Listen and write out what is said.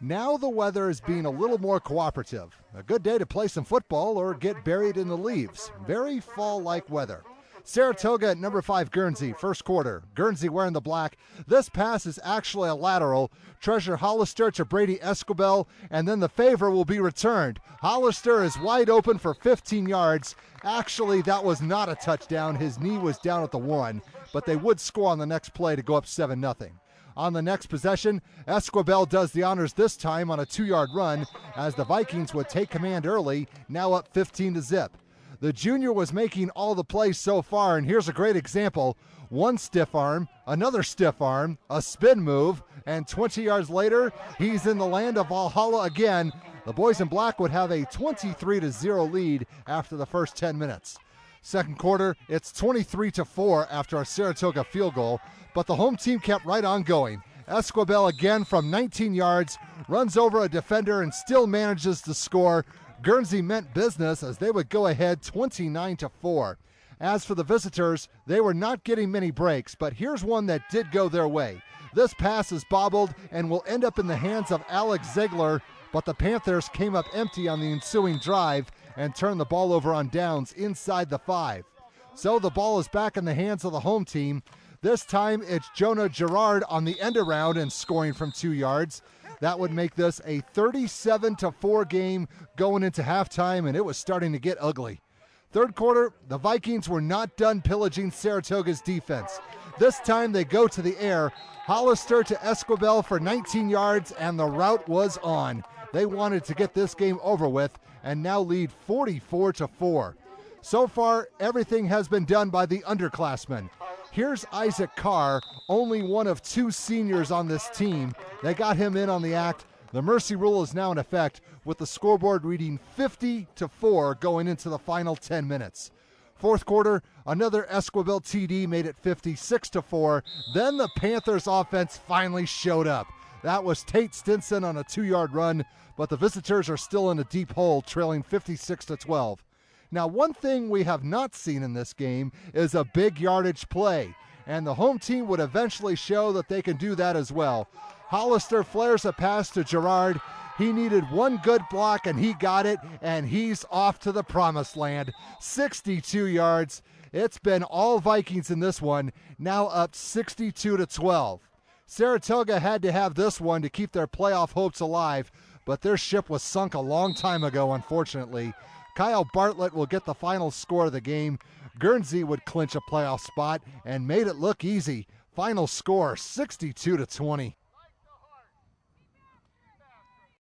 Now the weather is being a little more cooperative. A good day to play some football or get buried in the leaves. Very fall-like weather. Saratoga at number 5 Guernsey, first quarter. Guernsey wearing the black. This pass is actually a lateral. Treasure Hollister to Brady Escobel, and then the favor will be returned. Hollister is wide open for 15 yards. Actually, that was not a touchdown. His knee was down at the 1, but they would score on the next play to go up 7-0. On the next possession, Escobel does the honors this time on a 2-yard run as the Vikings would take command early, now up 15-0. The junior was making all the plays so far, and here's a great example. One stiff arm, another stiff arm, a spin move, and 20 yards later, he's in the land of Valhalla again. The boys in black would have a 23-0 lead after the first 10 minutes. Second quarter, it's 23-4 after a Saratoga field goal, but the home team kept right on going. Escobel again from 19 yards, runs over a defender and still manages to score. Guernsey meant business as they would go ahead 29-4. As for the visitors, they were not getting many breaks, but here's one that did go their way. This pass is bobbled and will end up in the hands of Alex Ziegler, but the Panthers came up empty on the ensuing drive and turned the ball over on downs inside the 5. So the ball is back in the hands of the home team. This time it's Jonah Gerard on the end around and scoring from 2 yards. That would make this a 37-4 game going into halftime, and it was starting to get ugly. Third quarter, the Vikings were not done pillaging Saratoga's defense. This time they go to the air. Hollister to Escobel for 19 yards, and the route was on. They wanted to get this game over with and now lead 44-4. So far, everything has been done by the underclassmen. Here's Isaac Carr, only one of 2 seniors on this team. They got him in on the act. The mercy rule is now in effect, with the scoreboard reading 50-4 going into the final 10 minutes. Fourth quarter, another Escobel TD made it 56-4. Then the Panthers offense finally showed up. That was Tate Stinson on a 2-yard run, but the visitors are still in a deep hole, trailing 56-12. Now, one thing we have not seen in this game is a big yardage play, and the home team would eventually show that they can do that as well. Hollister flares a pass to Gerard. He needed one good block, and he got it, and he's off to the promised land. 62 yards. It's been all Vikings in this one, now up 62-12. Saratoga had to have this one to keep their playoff hopes alive, but their ship was sunk a long time ago, unfortunately. Kyle Bartlett will get the final score of the game. Guernsey would clinch a playoff spot and made it look easy. Final score 62-20.